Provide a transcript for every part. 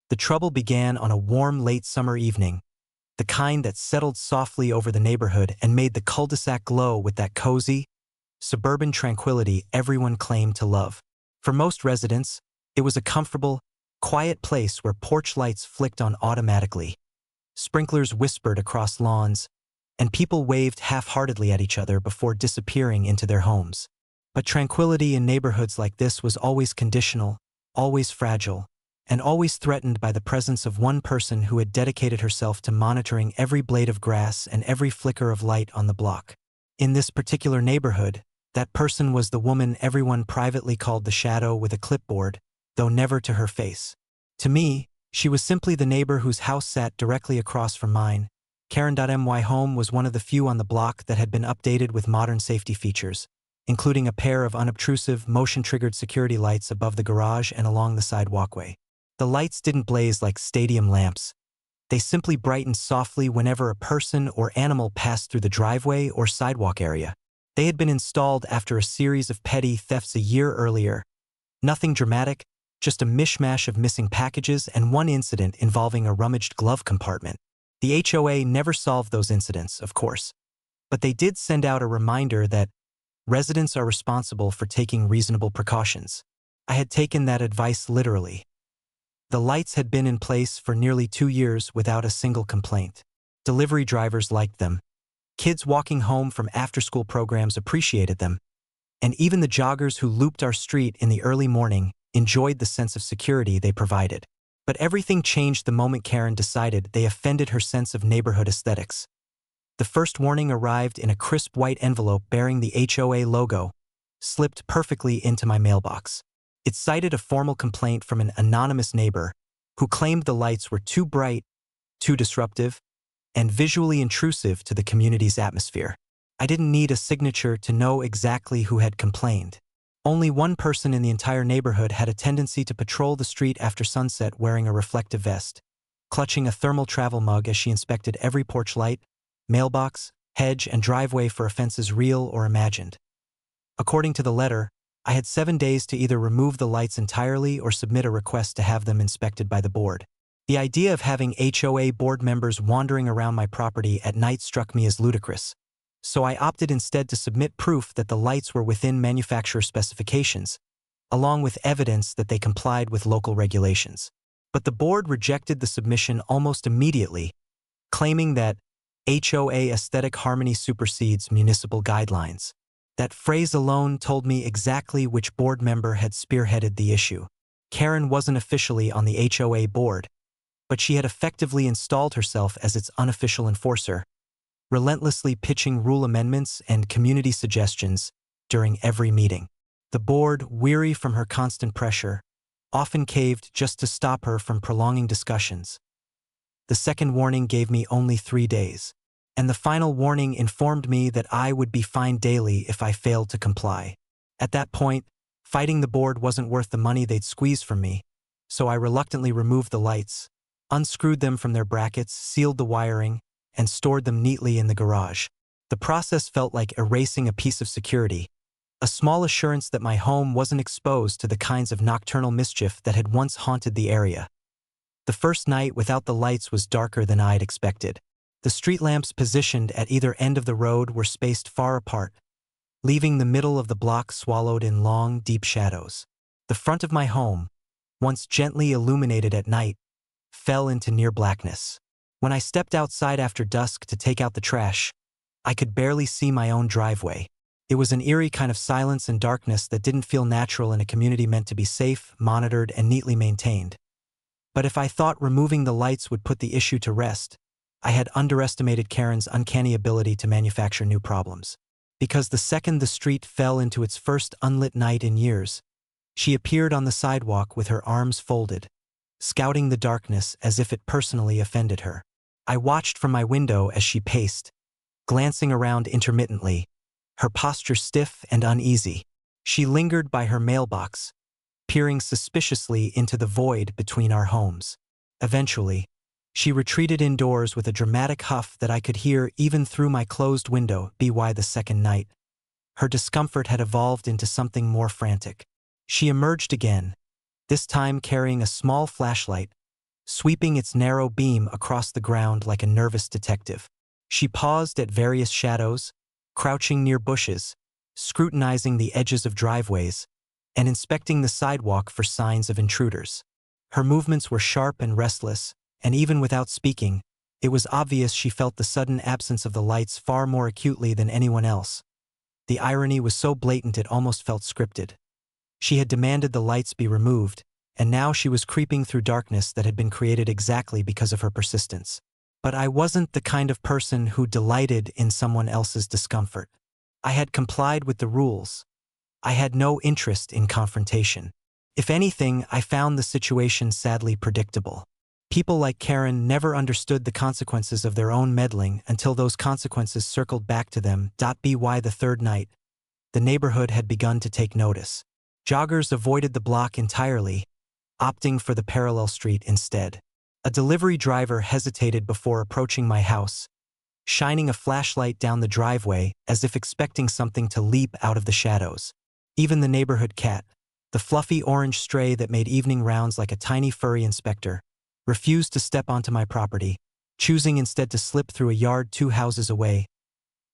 The trouble began on a warm late summer evening, the kind that settled softly over the neighborhood and made the cul-de-sac glow with that cozy, suburban tranquility everyone claimed to love. For most residents, it was a comfortable, quiet place where porch lights flicked on automatically, sprinklers whispered across lawns, and people waved half-heartedly at each other before disappearing into their homes. But tranquility in neighborhoods like this was always conditional, always fragile, and always threatened by the presence of one person who had dedicated herself to monitoring every blade of grass and every flicker of light on the block. In this particular neighborhood, that person was the woman everyone privately called the Shadow with a clipboard, though never to her face. To me, she was simply the neighbor whose house sat directly across from mine. Karen.my home was one of the few on the block that had been updated with modern safety features, including a pair of unobtrusive, motion-triggered security lights above the garage and along the side walkway. The lights didn't blaze like stadium lamps. They simply brightened softly whenever a person or animal passed through the driveway or sidewalk area. They had been installed after a series of petty thefts a year earlier. Nothing dramatic, just a mishmash of missing packages and one incident involving a rummaged glove compartment. The HOA never solved those incidents, of course, but they did send out a reminder that residents are responsible for taking reasonable precautions. I had taken that advice literally. The lights had been in place for nearly 2 years without a single complaint. Delivery drivers liked them. Kids walking home from after-school programs appreciated them. And even the joggers who looped our street in the early morning enjoyed the sense of security they provided. But everything changed the moment Karen decided they offended her sense of neighborhood aesthetics. The first warning arrived in a crisp white envelope bearing the HOA logo, slipped perfectly into my mailbox. It cited a formal complaint from an anonymous neighbor who claimed the lights were too bright, too disruptive, and visually intrusive to the community's atmosphere. I didn't need a signature to know exactly who had complained. Only one person in the entire neighborhood had a tendency to patrol the street after sunset wearing a reflective vest, clutching a thermal travel mug as she inspected every porch light, mailbox, hedge, and driveway for offenses real or imagined. According to the letter, I had 7 days to either remove the lights entirely or submit a request to have them inspected by the board. The idea of having HOA board members wandering around my property at night struck me as ludicrous, so I opted instead to submit proof that the lights were within manufacturer specifications, along with evidence that they complied with local regulations. But the board rejected the submission almost immediately, claiming that HOA aesthetic harmony supersedes municipal guidelines. That phrase alone told me exactly which board member had spearheaded the issue. Karen wasn't officially on the HOA board, but she had effectively installed herself as its unofficial enforcer, relentlessly pitching rule amendments and community suggestions during every meeting. The board, weary from her constant pressure, often caved just to stop her from prolonging discussions. The second warning gave me only 3 days, and the final warning informed me that I would be fined daily if I failed to comply. At that point, fighting the board wasn't worth the money they'd squeeze from me, so I reluctantly removed the lights, unscrewed them from their brackets, sealed the wiring, and stored them neatly in the garage. The process felt like erasing a piece of security, a small assurance that my home wasn't exposed to the kinds of nocturnal mischief that had once haunted the area. The first night without the lights was darker than I'd expected. The street lamps positioned at either end of the road were spaced far apart, leaving the middle of the block swallowed in long, deep shadows. The front of my home, once gently illuminated at night, fell into near blackness. When I stepped outside after dusk to take out the trash, I could barely see my own driveway. It was an eerie kind of silence and darkness that didn't feel natural in a community meant to be safe, monitored, and neatly maintained. But if I thought removing the lights would put the issue to rest, I had underestimated Karen's uncanny ability to manufacture new problems. Because the second the street fell into its first unlit night in years, she appeared on the sidewalk with her arms folded, scouting the darkness as if it personally offended her. I watched from my window as she paced, glancing around intermittently, her posture stiff and uneasy. She lingered by her mailbox, peering suspiciously into the void between our homes. Eventually, she retreated indoors with a dramatic huff that I could hear even through my closed window. By the second night, her discomfort had evolved into something more frantic. She emerged again, this time carrying a small flashlight, sweeping its narrow beam across the ground like a nervous detective. She paused at various shadows, crouching near bushes, scrutinizing the edges of driveways, and inspecting the sidewalk for signs of intruders. Her movements were sharp and restless, and even without speaking, it was obvious she felt the sudden absence of the lights far more acutely than anyone else. The irony was so blatant it almost felt scripted. She had demanded the lights be removed, and now she was creeping through darkness that had been created exactly because of her persistence. But I wasn't the kind of person who delighted in someone else's discomfort. I had complied with the rules. I had no interest in confrontation. If anything, I found the situation sadly predictable. People like Karen never understood the consequences of their own meddling until those consequences circled back to them. By the third night, the neighborhood had begun to take notice. Joggers avoided the block entirely, opting for the parallel street instead. A delivery driver hesitated before approaching my house, shining a flashlight down the driveway as if expecting something to leap out of the shadows. Even the neighborhood cat, the fluffy orange stray that made evening rounds like a tiny furry inspector, refused to step onto my property, choosing instead to slip through a yard 2 houses away.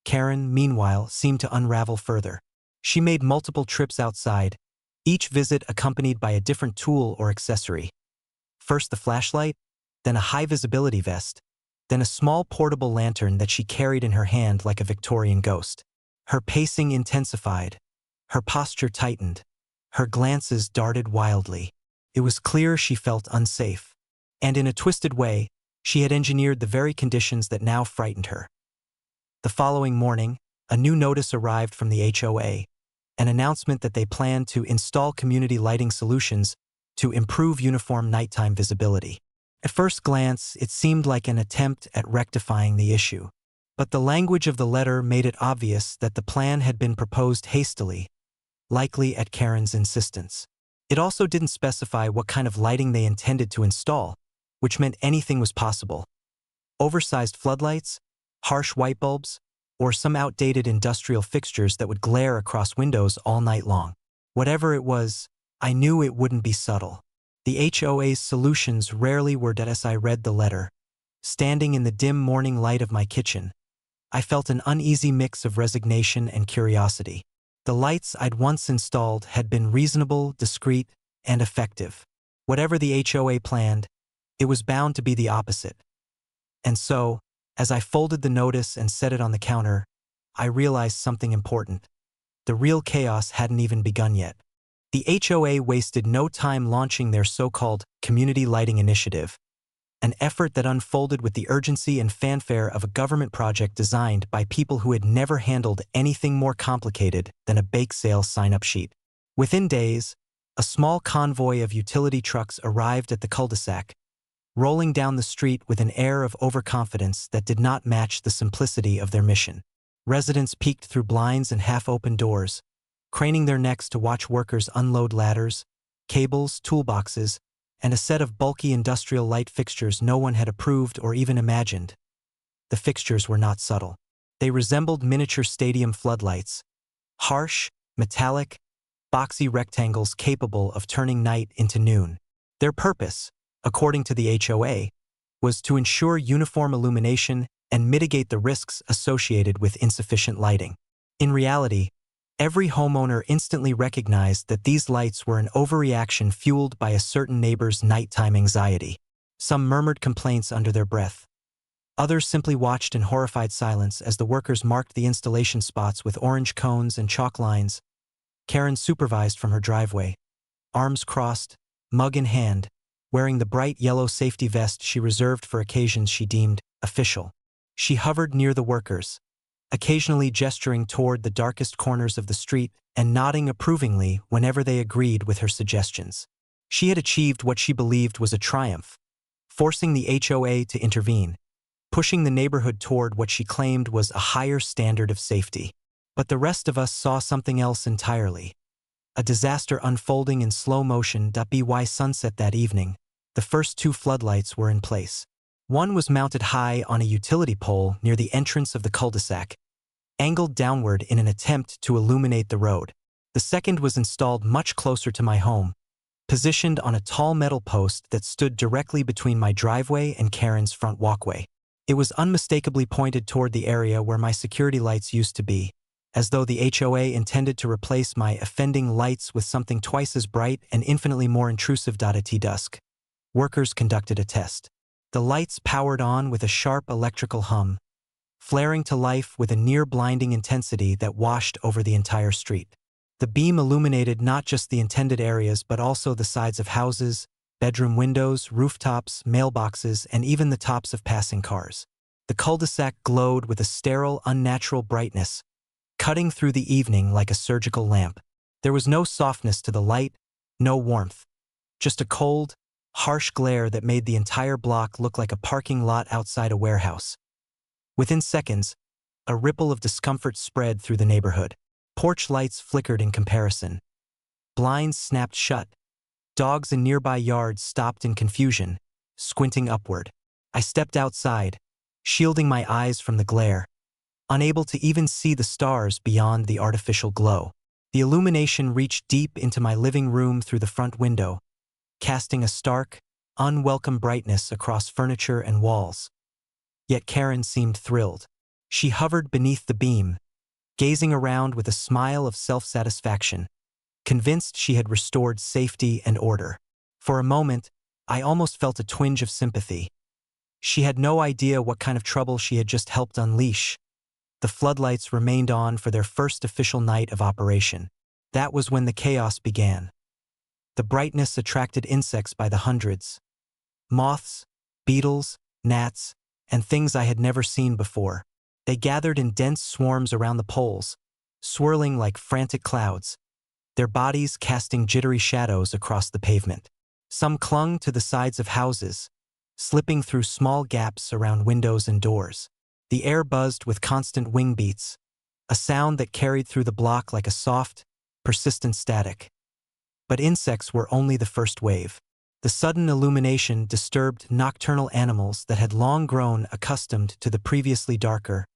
Karen, meanwhile, seemed to unravel further. She made multiple trips outside, each visit accompanied by a different tool or accessory. First the flashlight, then a high-visibility vest, then a small portable lantern that she carried in her hand like a Victorian ghost. Her pacing intensified. Her posture tightened. Her glances darted wildly. It was clear she felt unsafe. And in a twisted way, she had engineered the very conditions that now frightened her. The following morning, a new notice arrived from the HOA, an announcement that they planned to install community lighting solutions to improve uniform nighttime visibility. At first glance, it seemed like an attempt at rectifying the issue. But the language of the letter made it obvious that the plan had been proposed hastily, likely at Karen's insistence. It also didn't specify what kind of lighting they intended to install, which meant anything was possible. Oversized floodlights, harsh white bulbs, or some outdated industrial fixtures that would glare across windows all night long. Whatever it was, I knew it wouldn't be subtle. The HOA's solutions rarely were that. As I read the letter, standing in the dim morning light of my kitchen, I felt an uneasy mix of resignation and curiosity. The lights I'd once installed had been reasonable, discreet, and effective. Whatever the HOA planned, it was bound to be the opposite. And so, as I folded the notice and set it on the counter, I realized something important. The real chaos hadn't even begun yet. The HOA wasted no time launching their so-called community lighting initiative, an effort that unfolded with the urgency and fanfare of a government project designed by people who had never handled anything more complicated than a bake sale sign-up sheet. Within days, a small convoy of utility trucks arrived at the cul-de-sac, rolling down the street with an air of overconfidence that did not match the simplicity of their mission. Residents peeked through blinds and half-open doors, craning their necks to watch workers unload ladders, cables, toolboxes, and a set of bulky industrial light fixtures no one had approved or even imagined. The fixtures were not subtle. They resembled miniature stadium floodlights, harsh, metallic, boxy rectangles capable of turning night into noon. Their purpose, according to the HOA, was to ensure uniform illumination and mitigate the risks associated with insufficient lighting. In reality, every homeowner instantly recognized that these lights were an overreaction fueled by a certain neighbor's nighttime anxiety. Some murmured complaints under their breath. Others simply watched in horrified silence as the workers marked the installation spots with orange cones and chalk lines. Karen supervised from her driveway, arms crossed, mug in hand, wearing the bright yellow safety vest she reserved for occasions she deemed official. She hovered near the workers, occasionally gesturing toward the darkest corners of the street and nodding approvingly whenever they agreed with her suggestions. She had achieved what she believed was a triumph, forcing the HOA to intervene, pushing the neighborhood toward what she claimed was a higher standard of safety. But the rest of us saw something else entirely. A disaster unfolding in slow motion. By sunset that evening, the first 2 floodlights were in place. One was mounted high on a utility pole near the entrance of the cul-de-sac, angled downward in an attempt to illuminate the road. The second was installed much closer to my home, positioned on a tall metal post that stood directly between my driveway and Karen's front walkway. It was unmistakably pointed toward the area where my security lights used to be, as though the HOA intended to replace my offending lights with something twice as bright and infinitely more intrusive. At dusk, workers conducted a test. The lights powered on with a sharp electrical hum, flaring to life with a near-blinding intensity that washed over the entire street. The beam illuminated not just the intended areas but also the sides of houses, bedroom windows, rooftops, mailboxes, and even the tops of passing cars. The cul-de-sac glowed with a sterile, unnatural brightness, cutting through the evening like a surgical lamp. There was no softness to the light, no warmth, just a cold, harsh glare that made the entire block look like a parking lot outside a warehouse. Within seconds, a ripple of discomfort spread through the neighborhood. Porch lights flickered in comparison. Blinds snapped shut. Dogs in nearby yards stopped in confusion, squinting upward. I stepped outside, shielding my eyes from the glare, unable to even see the stars beyond the artificial glow. The illumination reached deep into my living room through the front window, casting a stark, unwelcome brightness across furniture and walls. Yet Karen seemed thrilled. She hovered beneath the beam, gazing around with a smile of self-satisfaction, convinced she had restored safety and order. For a moment, I almost felt a twinge of sympathy. She had no idea what kind of trouble she had just helped unleash. The floodlights remained on for their first official night of operation. That was when the chaos began. The brightness attracted insects by the hundreds. Moths, beetles, gnats, and things I had never seen before. They gathered in dense swarms around the poles, swirling like frantic clouds, their bodies casting jittery shadows across the pavement. Some clung to the sides of houses, slipping through small gaps around windows and doors. The air buzzed with constant wing beats, a sound that carried through the block like a soft, persistent static. But insects were only the first wave. The sudden illumination disturbed nocturnal animals that had long grown accustomed to the previously darker,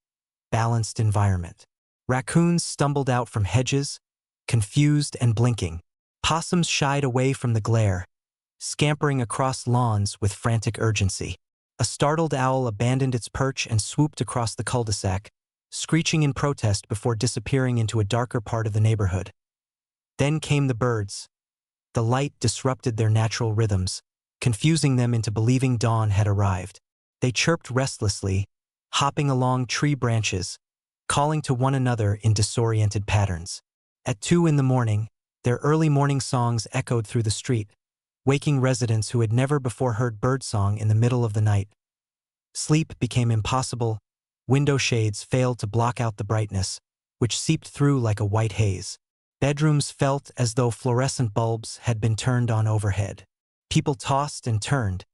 balanced environment. Raccoons stumbled out from hedges, confused and blinking. Possums shied away from the glare, scampering across lawns with frantic urgency. A startled owl abandoned its perch and swooped across the cul-de-sac, screeching in protest before disappearing into a darker part of the neighborhood. Then came the birds. The light disrupted their natural rhythms, confusing them into believing dawn had arrived. They chirped restlessly, hopping along tree branches, calling to one another in disoriented patterns. At 2 a.m, their early morning songs echoed through the street, waking residents who had never before heard birdsong in the middle of the night. Sleep became impossible. Window shades failed to block out the brightness, which seeped through like a white haze. Bedrooms felt as though fluorescent bulbs had been turned on overhead. People tossed and turned,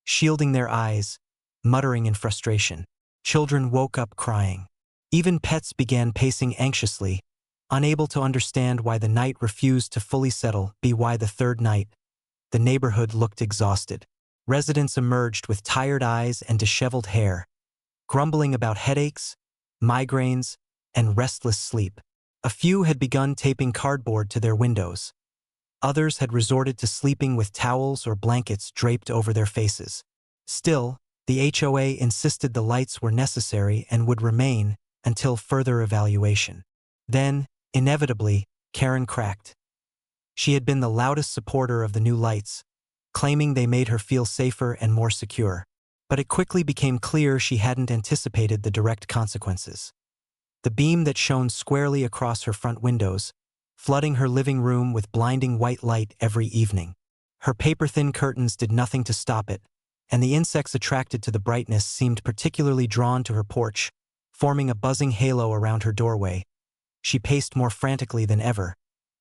shielding their eyes, muttering in frustration. Children woke up crying. Even pets began pacing anxiously, unable to understand why the night refused to fully settle. By the third night, the neighborhood looked exhausted. Residents emerged with tired eyes and disheveled hair, grumbling about headaches, migraines, and restless sleep. A few had begun taping cardboard to their windows. Others had resorted to sleeping with towels or blankets draped over their faces. Still, the HOA insisted the lights were necessary and would remain until further evaluation. Then, inevitably, Karen cracked. She had been the loudest supporter of the new lights, claiming they made her feel safer and more secure. But it quickly became clear she hadn't anticipated the direct consequences. The beam that shone squarely across her front windows, flooding her living room with blinding white light every evening. Her paper-thin curtains did nothing to stop it, and the insects attracted to the brightness seemed particularly drawn to her porch, forming a buzzing halo around her doorway. She paced more frantically than ever,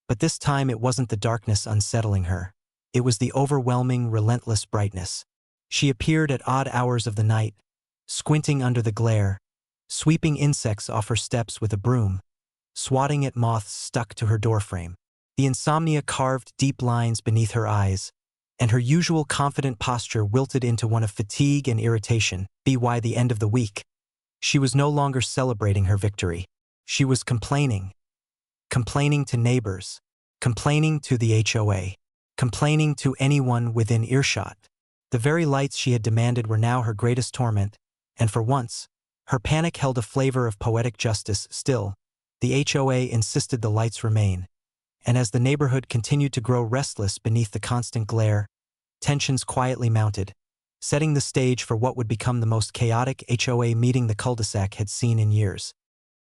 but this time it wasn't the darkness unsettling her. It was the overwhelming, relentless brightness. She appeared at odd hours of the night, squinting under the glare, sweeping insects off her steps with a broom, swatting at moths stuck to her doorframe. The insomnia carved deep lines beneath her eyes, and her usual confident posture wilted into one of fatigue and irritation. By the end of the week, she was no longer celebrating her victory. She was complaining. Complaining to neighbors, complaining to the HOA, complaining to anyone within earshot. The very lights she had demanded were now her greatest torment, and for once, her panic held a flavor of poetic justice. Still, the HOA insisted the lights remain, and as the neighborhood continued to grow restless beneath the constant glare, tensions quietly mounted, setting the stage for what would become the most chaotic HOA meeting the cul-de-sac had seen in years.